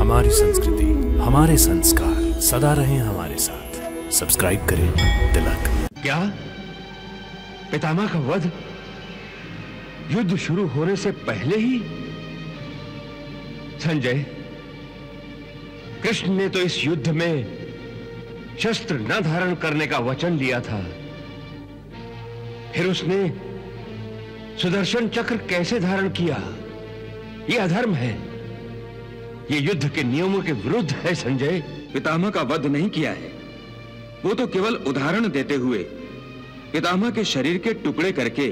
हमारी संस्कृति, हमारे संस्कार सदा रहें हमारे साथ। सब्सक्राइब करें तिलक। क्या पितामह का वध युद्ध शुरू होने से पहले ही? संजय, कृष्ण ने तो इस युद्ध में शस्त्र न धारण करने का वचन लिया था, फिर उसने सुदर्शन चक्र कैसे धारण किया? यह अधर्म है, यह युद्ध के नियमों के विरुद्ध है। संजय, पितामह का वध नहीं किया है, वो तो केवल उदाहरण देते हुए पितामह के शरीर के टुकड़े करके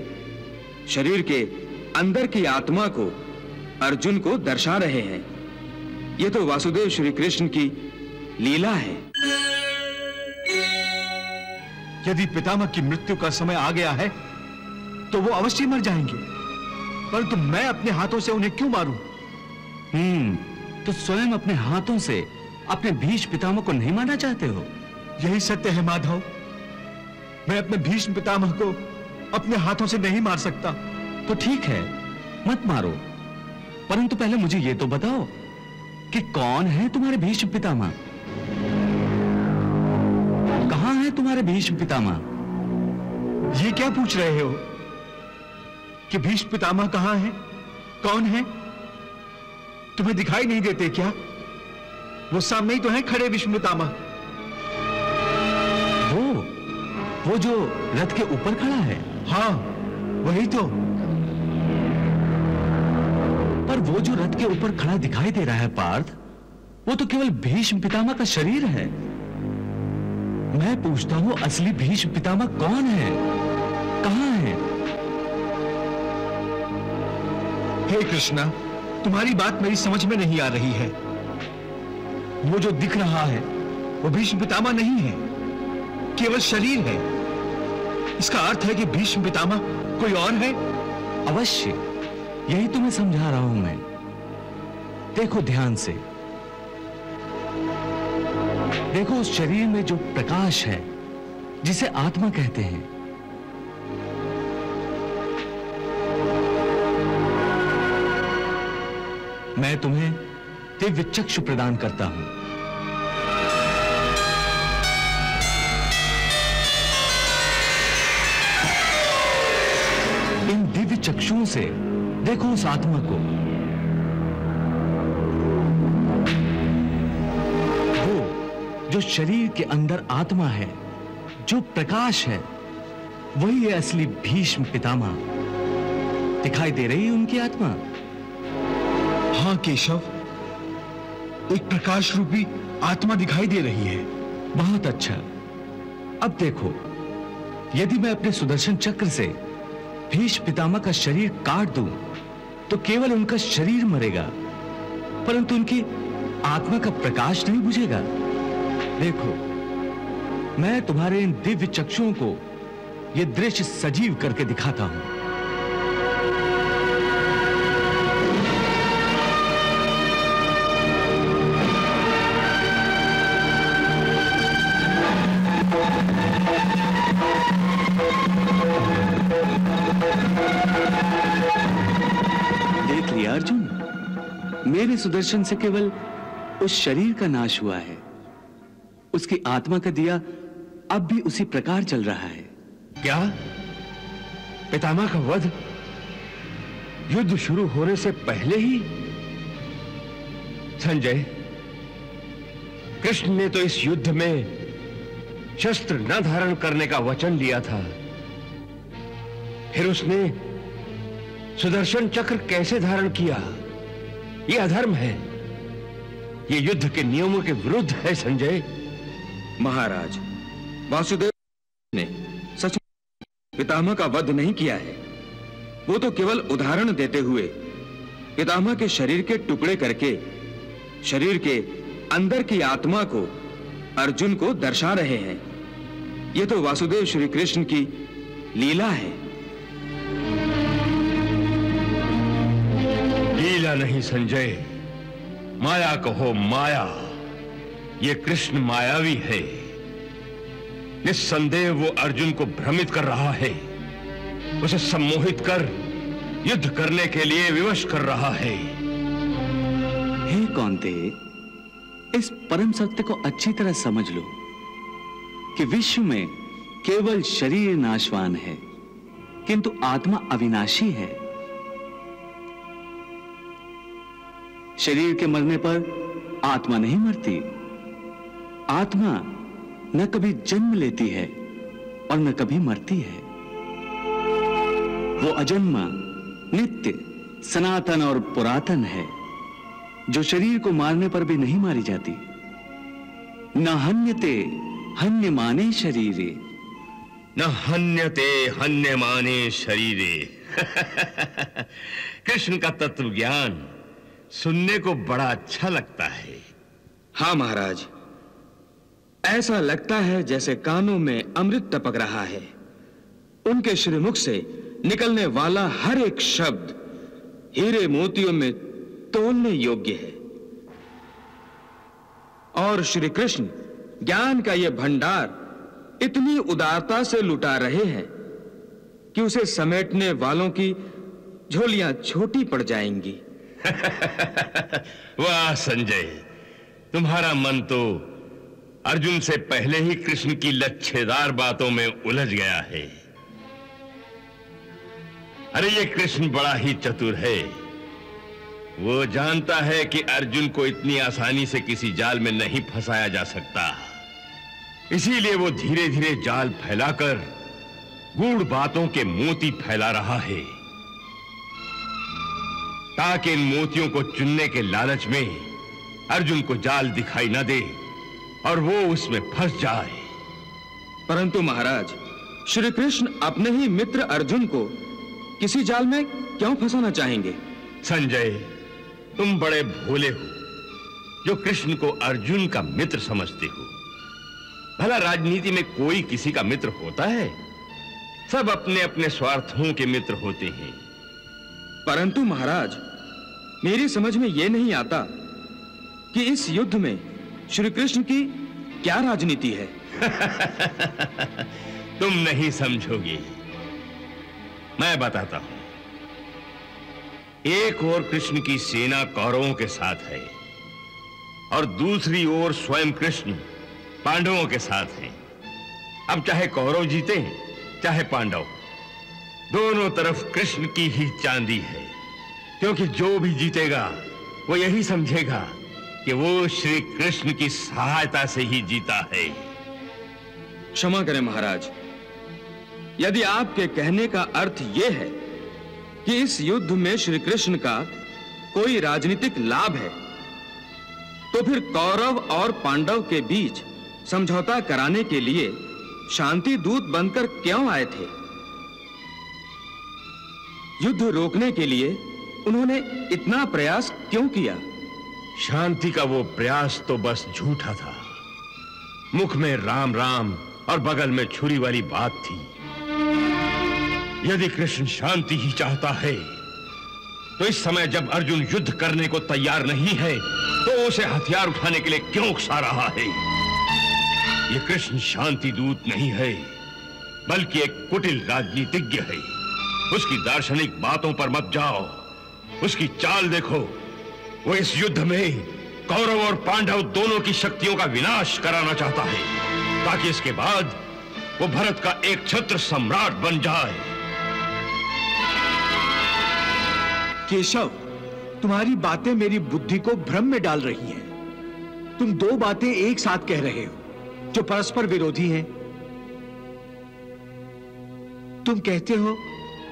शरीर के अंदर की आत्मा को अर्जुन को दर्शा रहे हैं। यह तो वासुदेव श्री कृष्ण की लीला है। यदि पितामह की मृत्यु का समय आ गया है तो वो अवश्य मर जाएंगे, परंतु मैं अपने हाथों से उन्हें क्यों मारूं? तो स्वयं अपने हाथों से अपने भीष्म पितामह को नहीं मारना चाहते हो? यही सत्य है माधव, मैं अपने भीष्म पितामह को अपने हाथों से नहीं मार सकता। तो ठीक है, मत मारो, परंतु पहले मुझे यह तो बताओ कि कौन है तुम्हारे भीष्म पितामह? कहां है तुम्हारे भीष्म पितामह? ये क्या पूछ रहे हो कि भीष्म पितामह कहां है, कौन है? तुम्हें दिखाई नहीं देते क्या? वो सामने ही तो है खड़े भीष्म पितामह। वो जो रथ के ऊपर खड़ा है? हाँ, वही तो। पर वो जो रथ के ऊपर खड़ा दिखाई दे रहा है पार्थ, वो तो केवल भीष्म पितामह का शरीर है। मैं पूछता हूं, असली भीष्म पितामह कौन है, कहां है? हे कृष्णा, तुम्हारी बात मेरी समझ में नहीं आ रही है। वो जो दिख रहा है वो भीष्म पितामह नहीं है, केवल शरीर है। इसका अर्थ है कि भीष्म पितामह कोई और है। अवश्य, यही तुम्हें समझा रहा हूं मैं। देखो ध्यान से, देखो उस शरीर में जो प्रकाश है जिसे आत्मा कहते हैं, मैं तुम्हें दिव्य चक्षु प्रदान करता हूं। इन दिव्य चक्षुओं से देखो उस आत्मा को। वो जो शरीर के अंदर आत्मा है, जो प्रकाश है, वही है असली भीष्म पितामह। दिखाई दे रही है उनकी आत्मा? हाँ केशव, एक प्रकाश रूपी आत्मा दिखाई दे रही है। बहुत अच्छा। अब देखो, यदि मैं अपने सुदर्शन चक्र से भीष्म पितामह का शरीर काट दूं, तो केवल उनका शरीर मरेगा, परंतु उनकी आत्मा का प्रकाश नहीं बुझेगा। देखो, मैं तुम्हारे इन दिव्य चक्षुओं को यह दृश्य सजीव करके दिखाता हूं। देख लिया अर्जुन, मेरे सुदर्शन से केवल उस शरीर का नाश हुआ है, उसकी आत्मा का दिया अब भी उसी प्रकार चल रहा है। क्या पितामह का वध युद्ध शुरू होने से पहले ही? संजय, कृष्ण ने तो इस युद्ध में शस्त्र न धारण करने का वचन लिया था, फिर उसने सुदर्शन चक्र कैसे धारण किया? यह अधर्म है, यह युद्ध के नियमों के विरुद्ध है। संजय, महाराज, वासुदेव ने सच पितामह का वध नहीं किया है, वो तो केवल उदाहरण देते हुए पितामह के शरीर के टुकड़े करके शरीर के अंदर की आत्मा को अर्जुन को दर्शा रहे हैं। यह तो वासुदेव श्री कृष्ण की लीला है। लीला नहीं संजय, माया कहो माया। ये कृष्ण मायावी है। निस्संदेह वो अर्जुन को भ्रमित कर रहा है, उसे सम्मोहित कर युद्ध करने के लिए विवश कर रहा है। हे कौन्ते, इस परम सत्य को अच्छी तरह समझ लो कि विश्व में केवल शरीर नाशवान है, किंतु आत्मा अविनाशी है। शरीर के मरने पर आत्मा नहीं मरती। आत्मा न कभी जन्म लेती है और न कभी मरती है। वो अजन्मा, नित्य, सनातन और पुरातन है, जो शरीर को मारने पर भी नहीं मारी जाती। न हन्यते हन्यमाने शरीरे, न हन्यते हन्यमाने शरीरे। कृष्ण का तत्व ज्ञान सुनने को बड़ा अच्छा लगता है। हाँ महाराज, ऐसा लगता है जैसे कानों में अमृत टपक रहा है। उनके श्रीमुख से निकलने वाला हर एक शब्द हीरे मोतियों में तोलने योग्य है। और श्री कृष्ण ज्ञान का यह भंडार इतनी उदारता से लुटा रहे हैं कि उसे समेटने वालों की झोलियां छोटी पड़ जाएंगी। वाह संजय, तुम्हारा मन तो अर्जुन से पहले ही कृष्ण की लच्छेदार बातों में उलझ गया है। अरे ये कृष्ण बड़ा ही चतुर है। वो जानता है कि अर्जुन को इतनी आसानी से किसी जाल में नहीं फंसाया जा सकता। इसीलिए वो धीरे धीरे जाल फैलाकर गूढ़ बातों के मोती फैला रहा है, ताकि इन मोतियों को चुनने के लालच में अर्जुन को जाल दिखाई न दे और वो उसमें फंस जाए। परंतु महाराज, श्री कृष्ण अपने ही मित्र अर्जुन को किसी जाल में क्यों फंसाना चाहेंगे? संजय, तुम बड़े भोले हो जो कृष्ण को अर्जुन का मित्र समझते हो। भला राजनीति में कोई किसी का मित्र होता है? सब अपने अपने स्वार्थों के मित्र होते हैं। परंतु महाराज, मेरी समझ में यह नहीं आता कि इस युद्ध में श्री कृष्ण की क्या राजनीति है। तुम नहीं समझोगे, मैं बताता हूं। एक ओर कृष्ण की सेना कौरवों के साथ है और दूसरी ओर स्वयं कृष्ण पांडवों के साथ है। अब चाहे कौरव जीते चाहे पांडव, दोनों तरफ कृष्ण की ही चांदी है, क्योंकि जो भी जीतेगा वो यही समझेगा कि वो श्री कृष्ण की सहायता से ही जीता है। क्षमा करें महाराज, यदि आपके कहने का अर्थ यह है कि इस युद्ध में श्री कृष्ण का कोई राजनीतिक लाभ है, तो फिर कौरव और पांडव के बीच समझौता कराने के लिए शांति दूत बनकर क्यों आए थे? युद्ध रोकने के लिए उन्होंने इतना प्रयास क्यों किया? शांति का वो प्रयास तो बस झूठा था। मुख में राम राम और बगल में छुरी वाली बात थी। यदि कृष्ण शांति ही चाहता है तो इस समय जब अर्जुन युद्ध करने को तैयार नहीं है तो उसे हथियार उठाने के लिए क्यों उकसा रहा है? ये कृष्ण शांति दूत नहीं है, बल्कि एक कुटिल राजनीतिज्ञ है। उसकी दार्शनिक बातों पर मत जाओ, उसकी चाल देखो। वो इस युद्ध में कौरव और पांडव दोनों की शक्तियों का विनाश कराना चाहता है, ताकि इसके बाद वो भरत का एक छत्र सम्राट बन जाए। केशव, तुम्हारी बातें मेरी बुद्धि को भ्रम में डाल रही हैं। तुम दो बातें एक साथ कह रहे हो जो परस्पर विरोधी हैं। तुम कहते हो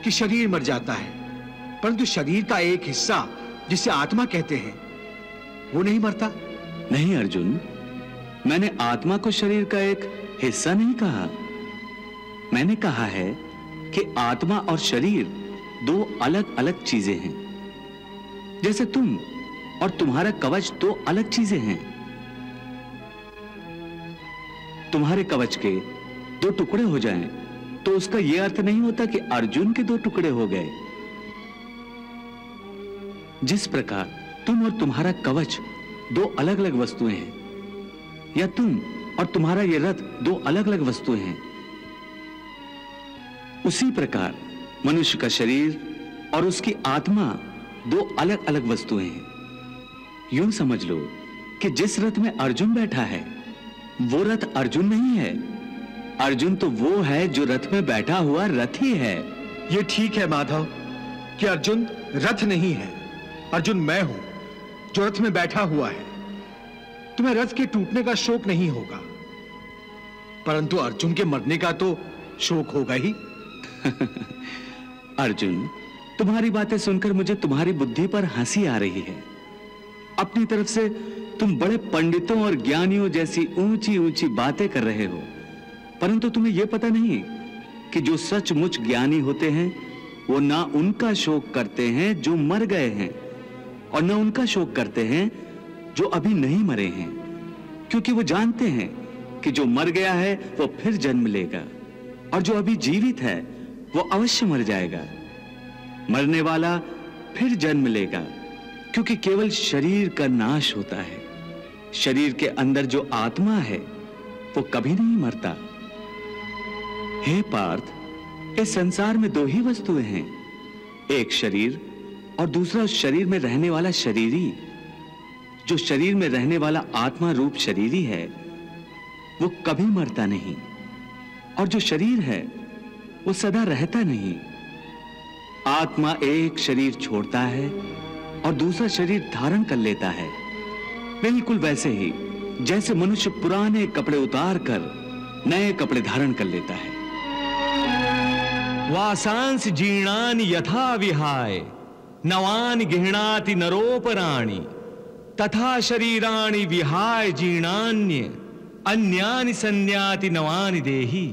कि शरीर मर जाता है, परंतु शरीर का एक हिस्सा जिसे आत्मा कहते हैं वो नहीं मरता। नहीं अर्जुन, मैंने आत्मा को शरीर का एक हिस्सा नहीं कहा। मैंने कहा है कि आत्मा और शरीर दो अलग अलग चीजें हैं, जैसे तुम और तुम्हारा कवच दो अलग चीजें हैं। तुम्हारे कवच के दो टुकड़े हो जाएं, तो उसका यह अर्थ नहीं होता कि अर्जुन के दो टुकड़े हो गए। जिस प्रकार तुम और तुम्हारा कवच दो अलग अलग वस्तुएं हैं, या तुम और तुम्हारा यह रथ दो अलग अलग वस्तुएं हैं, उसी प्रकार मनुष्य का शरीर और उसकी आत्मा दो अलग अलग वस्तुएं हैं। यूं समझ लो कि जिस रथ में अर्जुन बैठा है वो रथ अर्जुन नहीं है। अर्जुन तो वो है जो रथ में बैठा हुआ रथी है। ये ठीक है माधव कि अर्जुन रथ नहीं है, अर्जुन मैं हूं जो रथ में बैठा हुआ है। तुम्हें रथ के टूटने का शोक नहीं होगा, परंतु अर्जुन के मरने का तो शोक होगा ही। अर्जुन, तुम्हारी बातें सुनकर मुझे तुम्हारी बुद्धि पर हंसी आ रही है। अपनी तरफ से तुम बड़े पंडितों और ज्ञानियों जैसी ऊंची ऊंची बातें कर रहे हो, परंतु तुम्हें यह पता नहीं कि जो सचमुच ज्ञानी होते हैं वो ना उनका शोक करते हैं जो मर गए हैं, और ना उनका शोक करते हैं जो अभी नहीं मरे हैं, क्योंकि वो जानते हैं कि जो मर गया है वो फिर जन्म लेगा, और जो अभी जीवित है वो अवश्य मर जाएगा। मरने वाला फिर जन्म लेगा, क्योंकि केवल शरीर का नाश होता है। शरीर के अंदर जो आत्मा है वो कभी नहीं मरता। हे पार्थ, इस संसार में दो ही वस्तुएं हैं, एक शरीर और दूसरा उस शरीर में रहने वाला शरीरी। जो शरीर में रहने वाला आत्मा रूप शरीरी है वो कभी मरता नहीं, और जो शरीर है वो सदा रहता नहीं। आत्मा एक शरीर छोड़ता है और दूसरा शरीर धारण कर लेता है, बिल्कुल वैसे ही जैसे मनुष्य पुराने कपड़े उतार कर नए कपड़े धारण कर लेता है। वासांस जीर्णानि यथा विहाय नवानि गृह्णाति नरोपराणि तथा शरीराणि विहाय जीर्णान्य अन्यानि संन्याति नवानि देहि।